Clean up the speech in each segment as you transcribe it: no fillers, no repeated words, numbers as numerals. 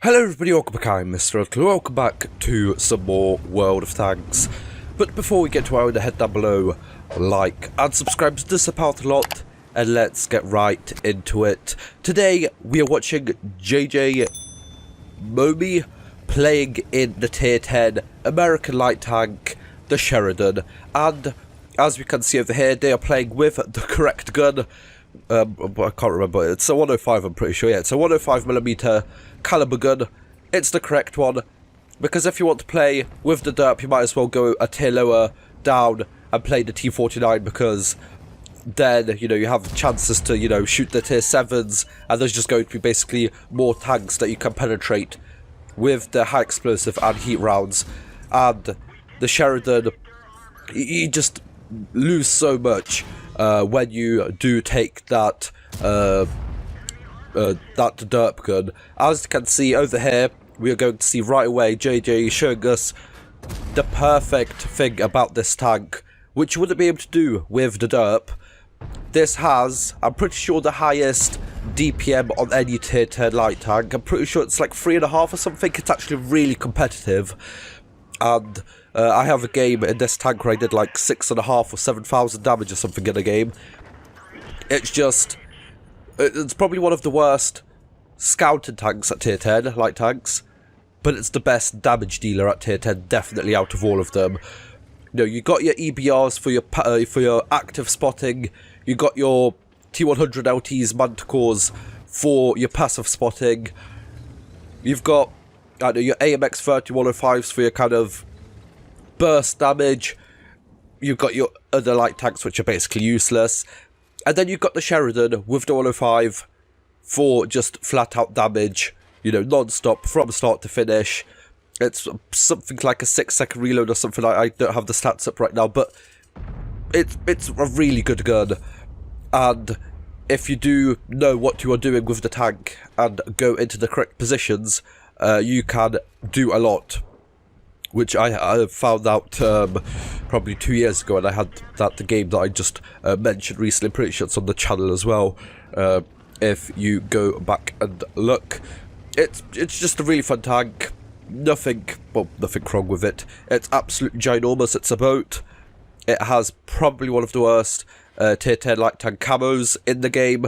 Hello everybody, welcome back, I'm MrRedClaw, welcome back to some more World of Tanks. But before we get to our head down below, like and subscribe, does help out a lot, and let's get right into it. Today we are watching JJ Momi playing in the tier 10 American light tank, the Sheridan, and as we can see over here, they are playing with the correct gun. I can't remember, it's a 105, I'm pretty sure, yeah, it's a 105mm caliber gun. It's the correct one, because if you want to play with the derp, you might as well go a tier lower down and play the T49, because then, you know, you have chances to, you know, shoot the tier 7s, and there's just going to be basically more tanks that you can penetrate with the high explosive and heat rounds. And the Sheridan, you just lose so much when you do take that that derp gun. As you can see over here, we are going to see right away JJ showing us the perfect thing about this tank, which you wouldn't be able to do with the derp. This has, I'm pretty sure, the highest DPM on any tier 10 light tank. I'm pretty sure it's like 3.5 or something. It's actually really competitive. And I have a game in this tank where I did like 6.5 or 7,000 damage or something in a game. It's just, it's probably one of the worst scouted tanks at tier 10, light tanks, but it's the best damage dealer at tier 10, definitely out of all of them. You know, you got your EBRs for your active spotting, you got your T100 LTs, Manticores for your passive spotting, you've got, I don't know, your AMX 3105s for your kind of burst damage, you've got your other light tanks which are basically useless, and then you've got the Sheridan with the 105 for just flat out damage, you know, non-stop from start to finish. It's something like a 6-second reload or something. I don't have the stats up right now, but it's a really good gun. And if you do know what you are doing with the tank and go into the correct positions, you can do a lot, which I found out probably 2 years ago, and I had the game that I just mentioned recently. I'm pretty sure it's on the channel as well. If you go back and look, it's just a really fun tank. Nothing wrong with it. It's absolutely ginormous. It's a boat. It has probably one of the worst tier 10 light tank camos in the game,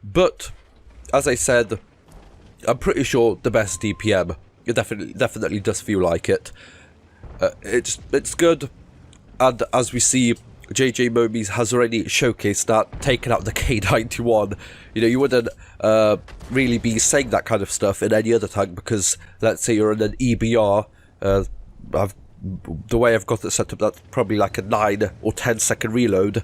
but as I said, I'm pretty sure the best DPM. It definitely does feel like it. It's good, and as we see, JJ Momi has already showcased that, taken out the K91. You know, you wouldn't really be saying that kind of stuff in any other tank, because let's say you're in an EBR, the way I've got it set up, that's probably like a 9 or 10 second reload.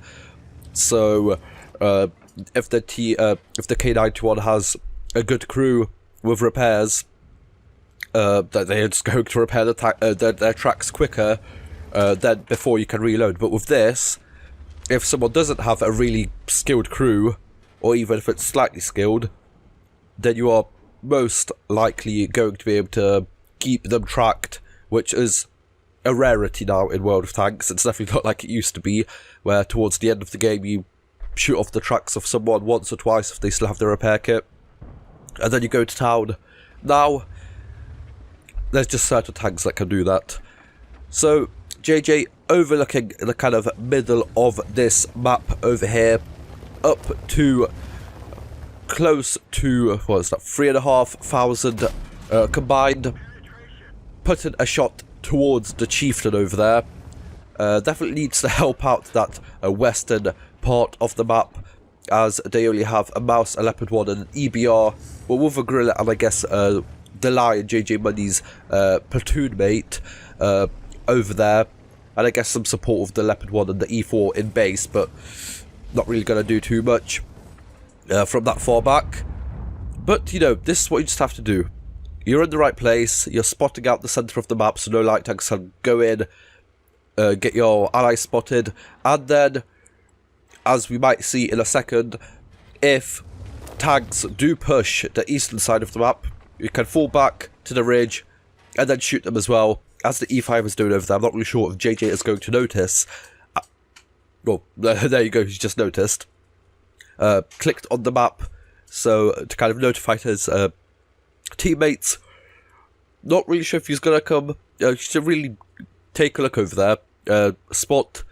So if the K91 has a good crew with repairs, that they're just going to repair their tracks quicker than before you can reload. But with this, if someone doesn't have a really skilled crew, or even if it's slightly skilled, then you are most likely going to be able to keep them tracked, which is a rarity now in World of Tanks. It's definitely not like it used to be, where towards the end of the game you shoot off the tracks of someone once or twice if they still have their repair kit, and then you go to town. Now, there's just certain tanks that can do that. So, JJ overlooking the kind of middle of this map over here, up to close to, what is that, 3,500 combined, putting a shot towards the Chieftain over there. Definitely needs to help out that western part of the map, as they only have a Mouse, a Leopard 1 and an EBR, well, with a Gorilla and I guess the Lion, JJ Money's platoon mate over there, and I guess some support of the Leopard 1 and the E4 in base, but not really going to do too much from that far back. But, you know, this is what you just have to do. You're in the right place, you're spotting out the centre of the map so no light tanks can go in, get your allies spotted, and then, as we might see in a second, if tanks do push the eastern side of the map, you can fall back to the ridge and then shoot them as well, as the E5 is doing over there. I'm not really sure if JJ is going to notice. Well, there you go, he's just noticed. Clicked on the map, so to kind of notify his teammates Not really sure if he's gonna come. You should really take a look over there, spot,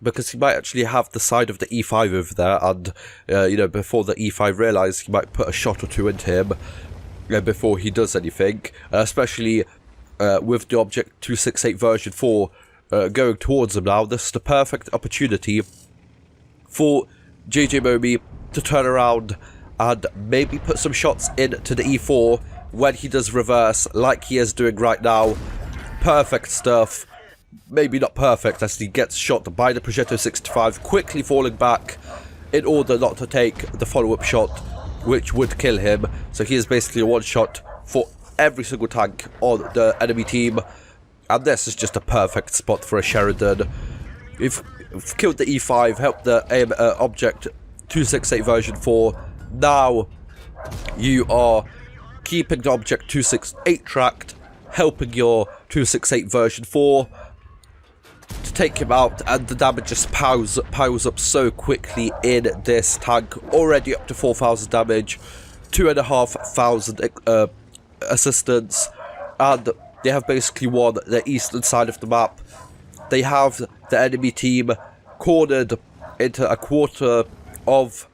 because he might actually have the side of the E5 over there, and you know, before the E5 realise, he might put a shot or two into him before he does anything, especially with the Object 268 version 4 going towards him now. This is the perfect opportunity for JJ Momi to turn around and maybe put some shots into the E4 when he does reverse, like he is doing right now. Perfect stuff. Maybe not perfect, as he gets shot by the Progetto 65, quickly falling back in order not to take the follow-up shot, which would kill him. So he is basically a one-shot for every single tank on the enemy team, and this is just a perfect spot for a Sheridan. You've killed the E5, helped the Object 268 version 4. Now you are keeping the Object 268 tracked, helping your 268 version 4 to take him out, and the damage just piles up so quickly in this tank. Already up to 4,000 damage, 2,500 assistance, and they have basically won the eastern side of the map. They have the enemy team cornered into a quarter of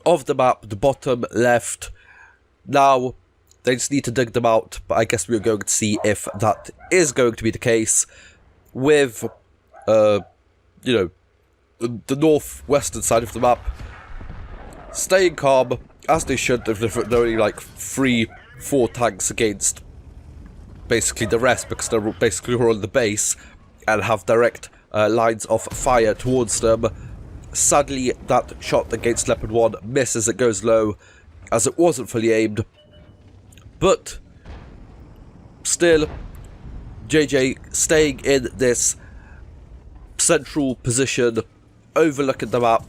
the map, the bottom left. Now they just need to dig them out, but I guess we're going to see if that is going to be the case with you know, the northwestern side of the map staying calm as they should. They're only like 3-4 tanks against basically the rest, because they're basically all on the base and have direct lines of fire towards them. Sadly, that shot against Leopard 1 misses. It goes low as it wasn't fully aimed, but still JJ staying in this central position, overlooking the map,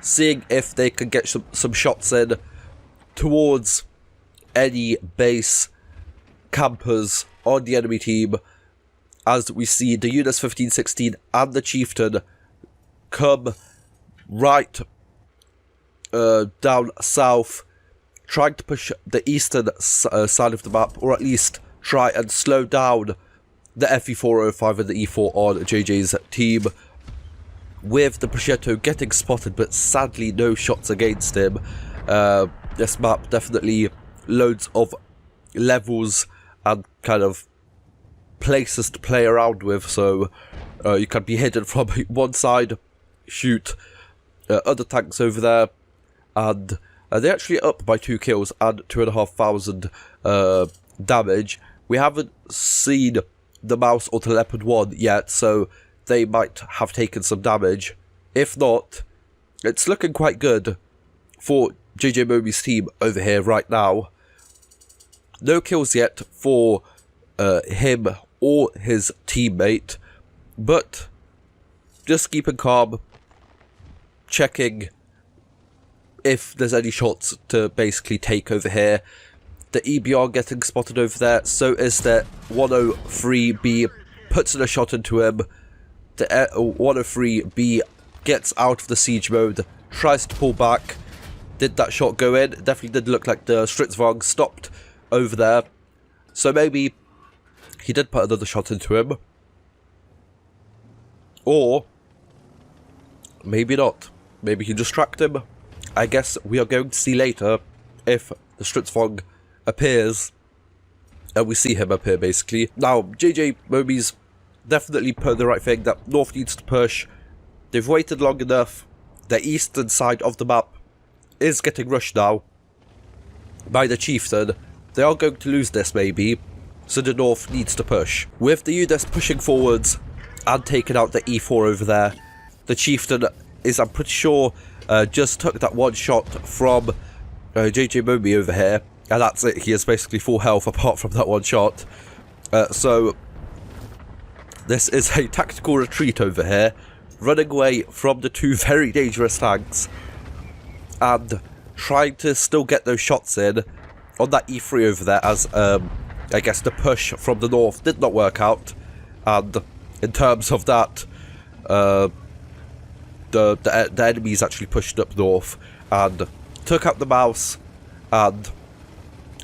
seeing if they can get some shots in towards any base campers on the enemy team, as we see the Unis 1516 and the Chieftain come right down south, trying to push the eastern side of the map, or at least try and slow down the FE405 and the E4 on JJ's team, with the Progetto getting spotted, but sadly no shots against him. This map definitely loads of levels and kind of places to play around with, so you can be hidden from one side, shoot other tanks over there, and they're actually up by 2 kills and 2,500 damage. We haven't seen the Mouse or the Leopard 1 yet, so they might have taken some damage. If not, it's looking quite good for JJ Momi's team over here right now. No kills yet for him or his teammate, but just keeping calm, checking if there's any shots to basically take over here. The EBR getting spotted over there, so is the 103B, puts in a shot into him. The 103B gets out of the siege mode, tries to pull back. Did that shot go in? It definitely did look like the Stritzwagen stopped over there, so maybe he did put another shot into him, or maybe not. Maybe he just tracked him. I guess we are going to see later if the Stritzwagen appears, and we see him appear basically. Now, JJ Momi's definitely put the right thing, that North needs to push. They've waited long enough. The eastern side of the map is getting rushed now by the Chieftain. They are going to lose this maybe, so the North needs to push. With the UDES pushing forwards and taking out the E4 over there, the Chieftain is, I'm pretty sure, just took that one shot from JJ Momi over here, and that's it. He is basically full health apart from that one shot. So this is a tactical retreat over here, running away from the two very dangerous tanks and trying to still get those shots in on that E3 over there, as I guess the push from the north did not work out. And in terms of that, the enemies actually pushed up north and took out the Mouse, and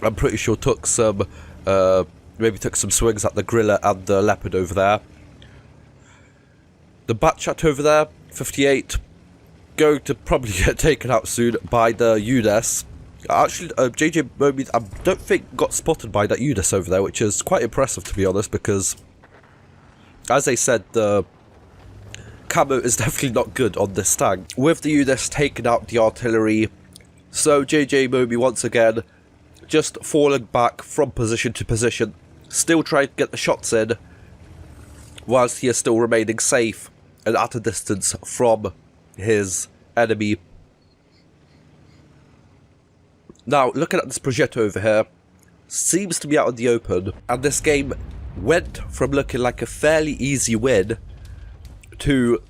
I'm pretty sure took some Maybe took some swings at the Gorilla and the Leopard over there. The Batchat over there, 58, going to probably get taken out soon by the UDES. Actually, JJ Moby, I don't think got spotted by that UDES over there, which is quite impressive to be honest, because, as I said, the camo is definitely not good on this tank. With the UDES taking out the artillery, so JJ Moby once again just falling back from position to position, still trying to get the shots in, whilst he is still remaining safe and at a distance from his enemy. Now, looking at this Progetto over here, seems to be out in the open, and this game went from looking like a fairly easy win to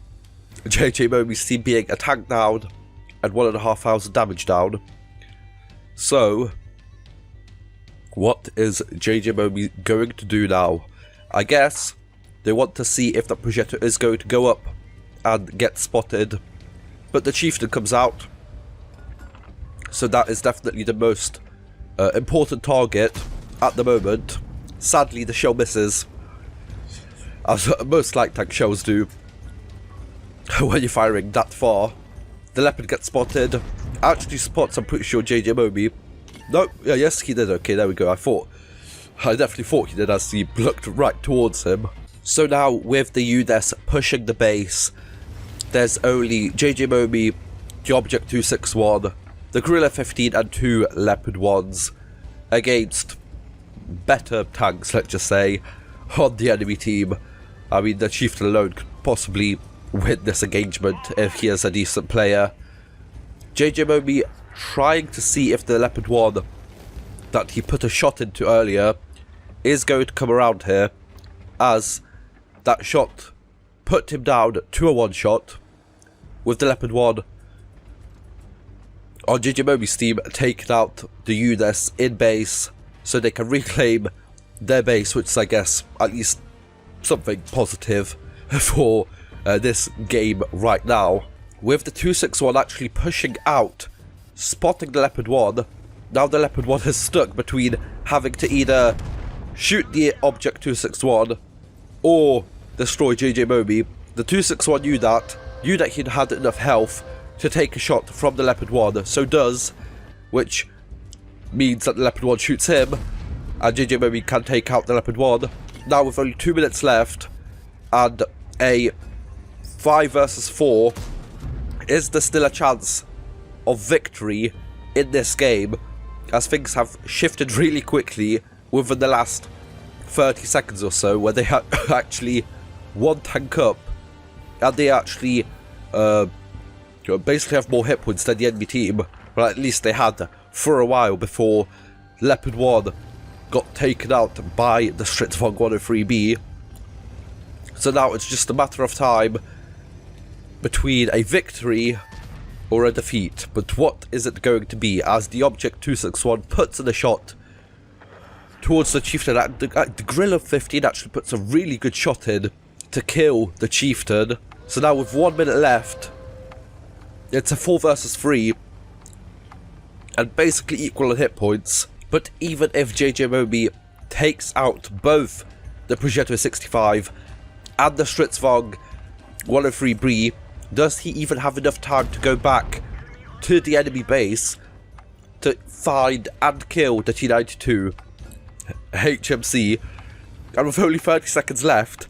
JJ Moby's team being a tank down and 1,500 damage down. So, what is JJ Moby going to do now? I guess they want to see if that Progetto is going to go up and get spotted, but the Chieftain comes out, so that is definitely the most important target at the moment. Sadly, the shell misses, as most light tank shells do when you're firing that far. The Leopard gets spotted, actually spots, I'm pretty sure, JJ Moby. No, yeah, yes, he did. Okay, there we go. I definitely thought he did as he looked right towards him. So now, with the UDES pushing the base, there's only JJ Moby, the Object 261, the Gorilla 15 and 2 Leopard 1s against better tanks, let's just say, on the enemy team. I mean, the Chieftain alone could possibly win this engagement if he is a decent player. JJ Moby trying to see if the Leopard 1 that he put a shot into earlier is going to come around here, as that shot put him down to a one-shot, with the Leopard 1 on JJ Moby's team taking out the UDES in base so they can reclaim their base, which is, I guess, at least something positive for this game right now. With the 261 actually pushing out, spotting the Leopard 1, now the Leopard 1 is stuck between having to either shoot the Object 261 or destroy JJ Moby. The 261 knew that he had enough health to take a shot from the Leopard 1, so does, which means that the Leopard 1 shoots him, and JJ Moby can take out the Leopard 1. Now with only 2 minutes left, and a 5 versus 4, is there still a chance of victory in this game, as things have shifted really quickly within the last 30 seconds or so, where they had actually one tank up, and they actually basically have more hit points than the enemy team, well, at least they had for a while before Leopard 1 got taken out by the Stritzvog 103B. So now it's just a matter of time between a victory or a defeat. But what is it going to be, as the Object 261 puts in a shot towards the Chieftain? The Gorilla 15 actually puts a really good shot in to kill the Chieftain. So now with 1 minute left, it's a 4 versus 3 and basically equal in hit points. But even if JJ Moby takes out both the Progetto 65 and the Stritzvog 103B, does he even have enough time to go back to the enemy base to find and kill the T-92 HMC? And with only 30 seconds left,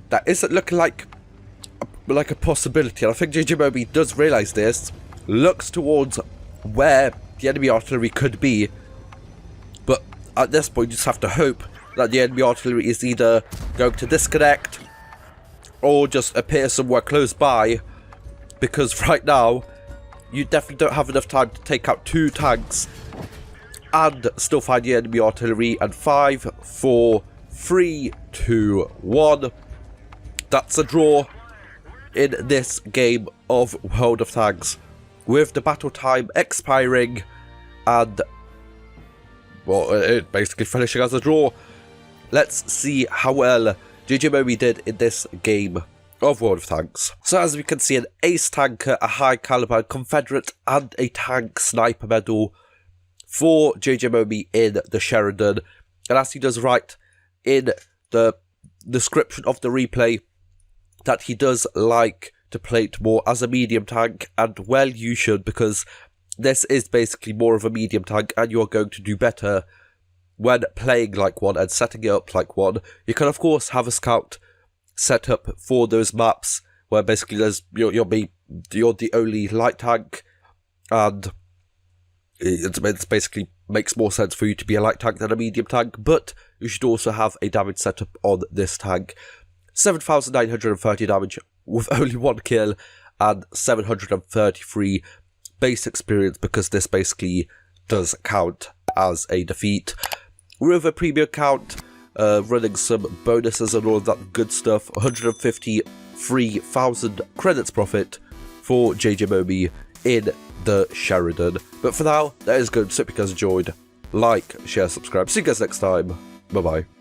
that isn't looking like a possibility. And I think JJ Moby does realise this, looks towards where the enemy artillery could be, but at this point you just have to hope that the enemy artillery is either going to disconnect or just appear somewhere close by, because right now you definitely don't have enough time to take out 2 tanks and still find the enemy artillery. And 5, 4, 3, 2, 1, that's a draw in this game of World of Tanks, with the battle time expiring and, well, it basically finishing as a draw. Let's see how well JJ Moby did in this game of World of Tanks. So as we can see, an ace tanker, a high caliber Confederate and a tank sniper medal for JJ Moby in the Sheridan. And as he does write in the description of the replay, that he does like to play it more as a medium tank, and well, you should, because this is basically more of a medium tank, and you're going to do better when playing like one and setting it up like one. You can of course have a scout set up for those maps where basically there's you're the only light tank, and it's basically makes more sense for you to be a light tank than a medium tank. But you should also have a damage setup on this tank. 7,930 damage with only 1 kill and 733 base experience, because this basically does count as a defeat. With a premium count, running some bonuses and all of that good stuff, 153,000 credits profit for JJ Momi in the Sheridan. But for now, that is good. So if you guys enjoyed, like, share, subscribe. See you guys next time. Bye bye.